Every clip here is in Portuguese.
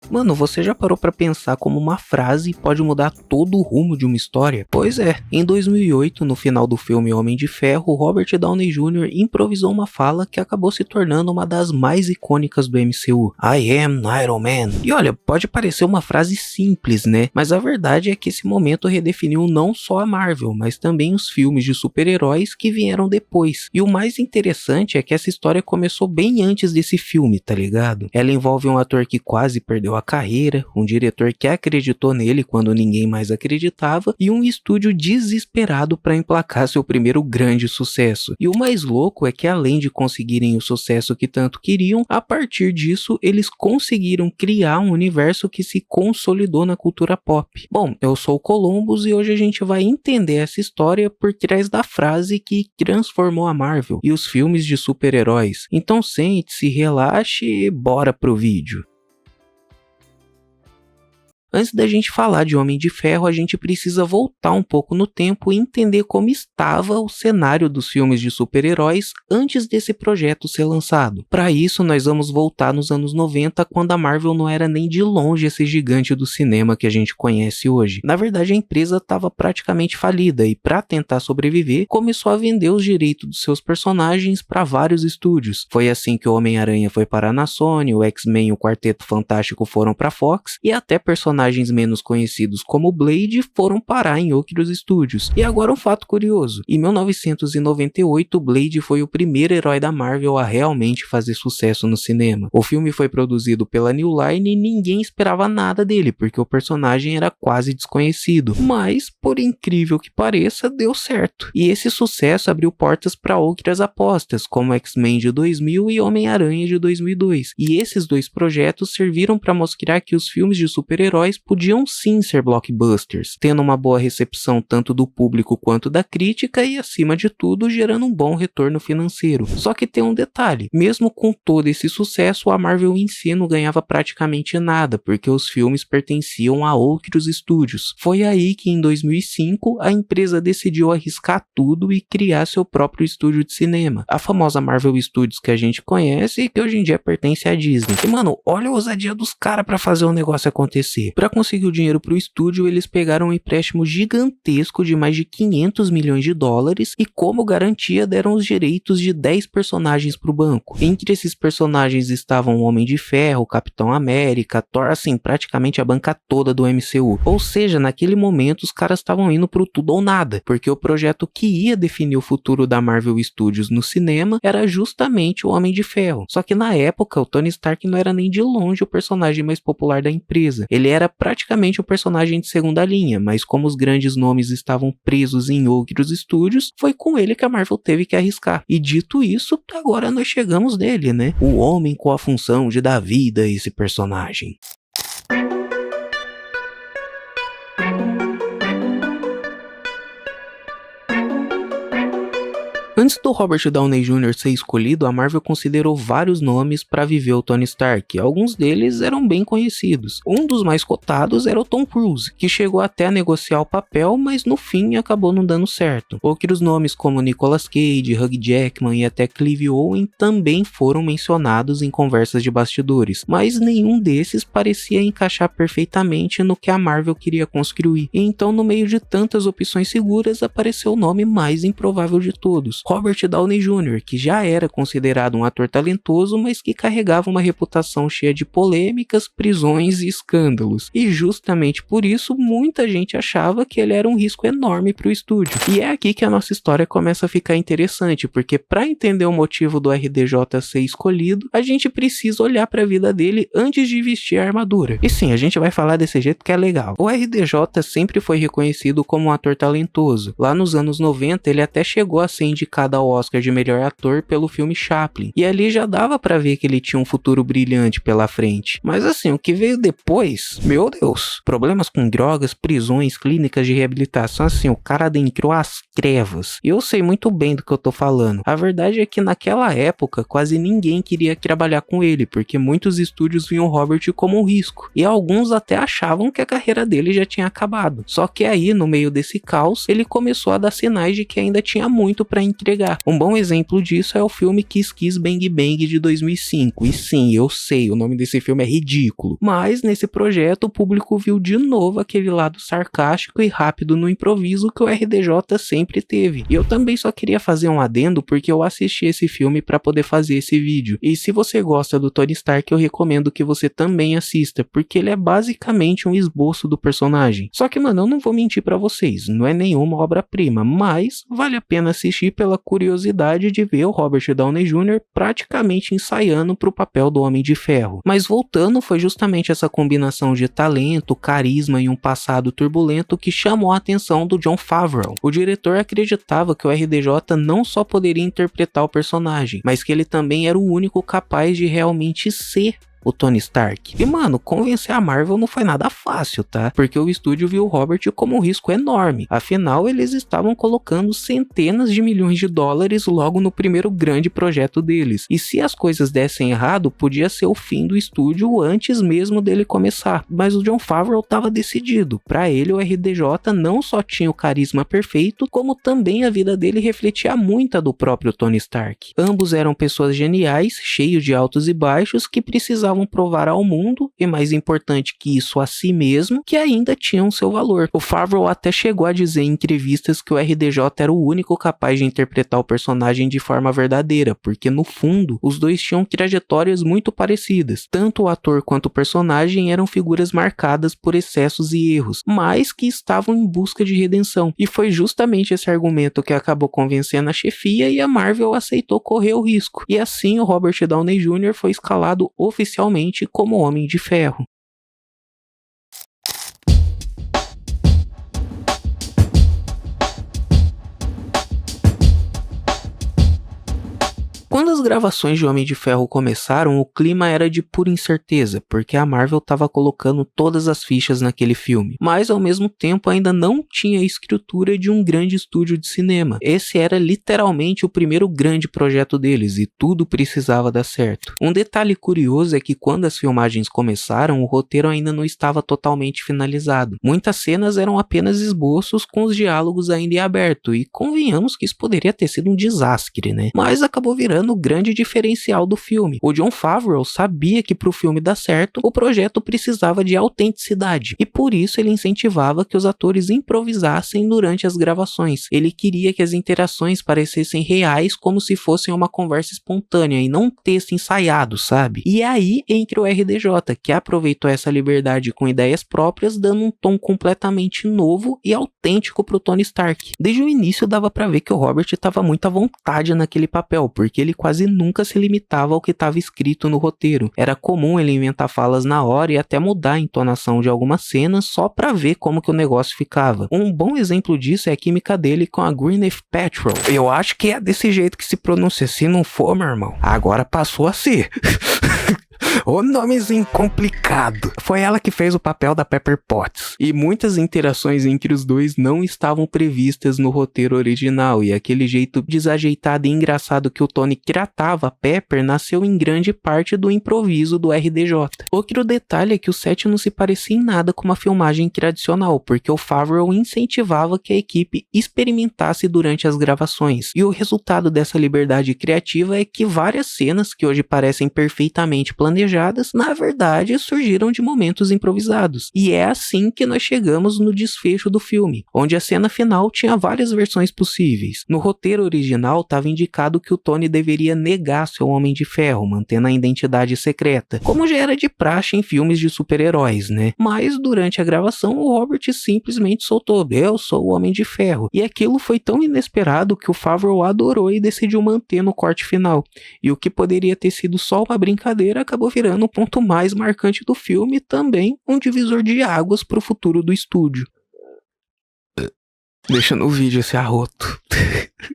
Mano, você já parou pra pensar como uma frase pode mudar todo o rumo de uma história? Pois é, em 2008, no final do filme Homem de Ferro, Robert Downey Jr. improvisou uma fala que acabou se tornando uma das mais icônicas do MCU. I am Iron Man. E olha, pode parecer uma frase simples, né? Mas a verdade é que esse momento redefiniu não só a Marvel, mas também os filmes de super-heróis que vieram depois. E o mais interessante é que essa história começou bem antes desse filme, tá ligado? Ela envolve um ator que quase perdeu a carreira, um diretor que acreditou nele quando ninguém mais acreditava e um estúdio desesperado para emplacar seu primeiro grande sucesso. E o mais louco é que além de conseguirem o sucesso que tanto queriam, a partir disso eles conseguiram criar um universo que se consolidou na cultura pop. Bom, eu sou o Columbus e hoje a gente vai entender essa história por trás da frase que transformou a Marvel e os filmes de super-heróis. Então sente-se, relaxe e bora pro vídeo. Antes da gente falar de Homem de Ferro, a gente precisa voltar um pouco no tempo e entender como estava o cenário dos filmes de super-heróis antes desse projeto ser lançado. Para isso, nós vamos voltar nos anos 90, quando a Marvel não era nem de longe esse gigante do cinema que a gente conhece hoje. Na verdade, a empresa estava praticamente falida e, para tentar sobreviver, começou a vender os direitos dos seus personagens para vários estúdios. Foi assim que o Homem-Aranha foi parar na Sony, o X-Men e o Quarteto Fantástico foram para Fox e até personagens menos conhecidos como Blade foram parar em outros estúdios. E agora um fato curioso, em 1998 Blade foi o primeiro herói da Marvel a realmente fazer sucesso no cinema. O filme foi produzido pela New Line e ninguém esperava nada dele, porque o personagem era quase desconhecido, mas por incrível que pareça, deu certo. E esse sucesso abriu portas para outras apostas, como X-Men de 2000 e Homem-Aranha de 2002. E esses dois projetos serviram para mostrar que os filmes de super-heróis podiam sim ser blockbusters, tendo uma boa recepção tanto do público quanto da crítica e, acima de tudo, gerando um bom retorno financeiro. Só que tem um detalhe, mesmo com todo esse sucesso, a Marvel em si não ganhava praticamente nada, porque os filmes pertenciam a outros estúdios. Foi aí que em 2005 a empresa decidiu arriscar tudo e criar seu próprio estúdio de cinema, a famosa Marvel Studios que a gente conhece e que hoje em dia pertence à Disney. E mano, olha a ousadia dos caras pra fazer o negócio acontecer. Para conseguir o dinheiro para o estúdio, eles pegaram um empréstimo gigantesco de mais de 500 milhões de dólares e como garantia deram os direitos de 10 personagens para o banco. Entre esses personagens estavam o Homem de Ferro, Capitão América, Thor, assim, praticamente a banca toda do MCU. Ou seja, naquele momento os caras estavam indo pro tudo ou nada, porque o projeto que ia definir o futuro da Marvel Studios no cinema era justamente o Homem de Ferro. Só que na época o Tony Stark não era nem de longe o personagem mais popular da empresa. Ele era praticamente um personagem de segunda linha, mas como os grandes nomes estavam presos em outros estúdios, foi com ele que a Marvel teve que arriscar. E dito isso, agora nós chegamos nele, né? O homem com a função de dar vida a esse personagem. Antes do Robert Downey Jr. ser escolhido, a Marvel considerou vários nomes para viver o Tony Stark. Alguns deles eram bem conhecidos. Um dos mais cotados era o Tom Cruise, que chegou até a negociar o papel, mas no fim acabou não dando certo. Outros nomes como Nicolas Cage, Hugh Jackman e até Clive Owen também foram mencionados em conversas de bastidores, mas nenhum desses parecia encaixar perfeitamente no que a Marvel queria construir. E então, no meio de tantas opções seguras, apareceu o nome mais improvável de todos, Robert Downey Jr., que já era considerado um ator talentoso, mas que carregava uma reputação cheia de polêmicas, prisões e escândalos. E justamente por isso, muita gente achava que ele era um risco enorme para o estúdio. E é aqui que a nossa história começa a ficar interessante, porque para entender o motivo do RDJ ser escolhido, a gente precisa olhar para a vida dele antes de vestir a armadura. E sim, a gente vai falar desse jeito que é legal. O RDJ sempre foi reconhecido como um ator talentoso. Lá nos anos 90, ele até chegou a ser indicado ao Oscar de melhor ator pelo filme Chaplin, e ali já dava pra ver que ele tinha um futuro brilhante pela frente. Mas assim, o que veio depois, meu Deus, problemas com drogas, prisões, clínicas de reabilitação, assim, o cara adentrou as trevas. E eu sei muito bem do que eu tô falando. A verdade é que naquela época quase ninguém queria trabalhar com ele, porque muitos estúdios viam Robert como um risco, e alguns até achavam que a carreira dele já tinha acabado. Só que aí, no meio desse caos, ele começou a dar sinais de que ainda tinha muito pra entregar. trabalhar. Um bom exemplo disso é o filme Kiss Kiss Bang Bang de 2005. E sim, eu sei, o nome desse filme é ridículo. Mas nesse projeto o público viu de novo aquele lado sarcástico e rápido no improviso que o RDJ sempre teve. E eu também só queria fazer um adendo porque eu assisti esse filme para poder fazer esse vídeo. E se você gosta do Tony Stark, eu recomendo que você também assista, porque ele é basicamente um esboço do personagem. Só que, mano, eu não vou mentir pra vocês, não é nenhuma obra-prima, mas vale a pena assistir pela curiosidade de ver o Robert Downey Jr. praticamente ensaiando pro papel do Homem de Ferro. Mas voltando, foi justamente essa combinação de talento, carisma e um passado turbulento que chamou a atenção do Jon Favreau. O diretor acreditava que o RDJ não só poderia interpretar o personagem, mas que ele também era o único capaz de realmente ser o Tony Stark. E mano, convencer a Marvel não foi nada fácil, tá? Porque o estúdio viu o Robert como um risco enorme. Afinal, eles estavam colocando centenas de milhões de dólares logo no primeiro grande projeto deles. E se as coisas dessem errado, podia ser o fim do estúdio antes mesmo dele começar. Mas o Jon Favreau estava decidido. Para ele, o RDJ não só tinha o carisma perfeito, como também a vida dele refletia muita do próprio Tony Stark. Ambos eram pessoas geniais, cheios de altos e baixos, que precisavam provar ao mundo, e mais importante que isso a si mesmo, que ainda tinham seu valor. O Favreau até chegou a dizer em entrevistas que o RDJ era o único capaz de interpretar o personagem de forma verdadeira, porque no fundo, os dois tinham trajetórias muito parecidas. Tanto o ator quanto o personagem eram figuras marcadas por excessos e erros, mas que estavam em busca de redenção. E foi justamente esse argumento que acabou convencendo a chefia e a Marvel aceitou correr o risco. E assim o Robert Downey Jr. foi escalado oficialmente como Homem de Ferro. Quando as gravações de Homem de Ferro começaram, o clima era de pura incerteza, porque a Marvel estava colocando todas as fichas naquele filme, mas ao mesmo tempo ainda não tinha a estrutura de um grande estúdio de cinema. Esse era literalmente o primeiro grande projeto deles e tudo precisava dar certo. Um detalhe curioso é que quando as filmagens começaram, o roteiro ainda não estava totalmente finalizado. Muitas cenas eram apenas esboços com os diálogos ainda em aberto, e convenhamos que isso poderia ter sido um desastre, né? Mas acabou virando o grande diferencial do filme. O Jon Favreau sabia que para o filme dar certo, o projeto precisava de autenticidade, e por isso ele incentivava que os atores improvisassem durante as gravações. Ele queria que as interações parecessem reais, como se fossem uma conversa espontânea e não um texto ensaiado, sabe? E aí entra o RDJ, que aproveitou essa liberdade com ideias próprias, dando um tom completamente novo e autêntico pro Tony Stark. Desde o início dava pra ver que o Robert estava muito à vontade naquele papel, porque ele quase nunca se limitava ao que estava escrito no roteiro. Era comum ele inventar falas na hora e até mudar a entonação de algumas cenas só pra ver como que o negócio ficava. Um bom exemplo disso é a química dele com a Gwyneth Paltrow. Eu acho que é desse jeito que se pronuncia, se não for, meu irmão, agora passou a ser. O nomezinho complicado. Foi ela que fez o papel da Pepper Potts. E muitas interações entre os dois não estavam previstas no roteiro original. E aquele jeito desajeitado e engraçado que o Tony tratava a Pepper nasceu em grande parte do improviso do RDJ. Outro detalhe é que o set não se parecia em nada com uma filmagem tradicional, porque o Favreau incentivava que a equipe experimentasse durante as gravações. E o resultado dessa liberdade criativa é que várias cenas que hoje parecem perfeitamente planejadas, na verdade surgiram de momentos improvisados. E é assim que nós chegamos no desfecho do filme, onde a cena final tinha várias versões possíveis. No roteiro original estava indicado que o Tony deveria negar seu Homem de Ferro, mantendo a identidade secreta, como já era de praxe em filmes de super-heróis, né? Mas durante a gravação o Robert simplesmente soltou: "Eu sou o Homem de Ferro". E aquilo foi tão inesperado que o Favreau adorou e decidiu manter no corte final. E o que poderia ter sido só uma brincadeira acabou virando o ponto mais marcante do filme e também um divisor de águas para o futuro do estúdio. Deixa no vídeo esse arroto.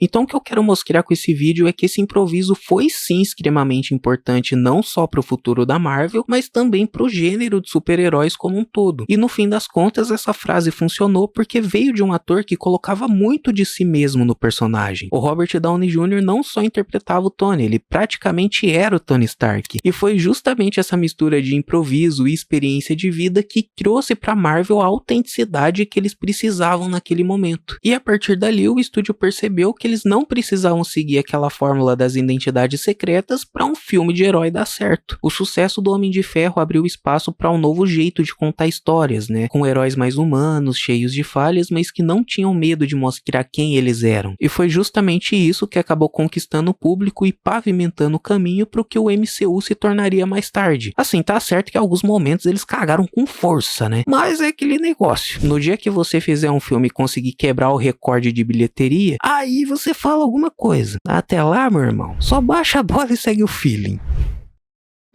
Então o que eu quero mostrar com esse vídeo é que esse improviso foi sim extremamente importante não só para o futuro da Marvel, mas também para o gênero de super-heróis como um todo. E no fim das contas essa frase funcionou porque veio de um ator que colocava muito de si mesmo no personagem. O Robert Downey Jr. não só interpretava o Tony, ele praticamente era o Tony Stark. E foi justamente essa mistura de improviso e experiência de vida que trouxe para Marvel a autenticidade que eles precisavam naquele momento. E a partir dali o estúdio percebeu percebeu que eles não precisavam seguir aquela fórmula das identidades secretas para um filme de herói dar certo. O sucesso do Homem de Ferro abriu espaço para um novo jeito de contar histórias, né? Com heróis mais humanos, cheios de falhas, mas que não tinham medo de mostrar quem eles eram. E foi justamente isso que acabou conquistando o público e pavimentando o caminho para o que o MCU se tornaria mais tarde. Assim, tá certo que em alguns momentos eles cagaram com força, né? Mas é aquele negócio. No dia que você fizer um filme e conseguir quebrar o recorde de bilheteria, aí você fala alguma coisa. Até lá, meu irmão, só baixa a bola e segue o feeling.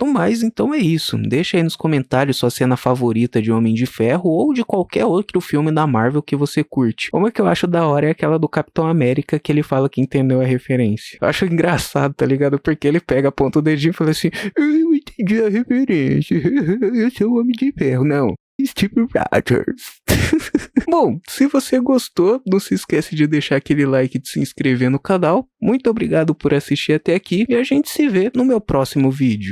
Mas então é isso, deixa aí nos comentários sua cena favorita de Homem de Ferro ou de qualquer outro filme da Marvel que você curte. Uma que eu acho da hora é aquela do Capitão América que ele fala que entendeu a referência. Eu acho engraçado, tá ligado? Porque ele pega, aponta o dedinho e fala assim: eu entendi a referência, eu sou o Homem de Ferro. Não, Steve Rogers. Bom, se você gostou, não se esquece de deixar aquele like e de se inscrever no canal. Muito obrigado por assistir até aqui e a gente se vê no meu próximo vídeo.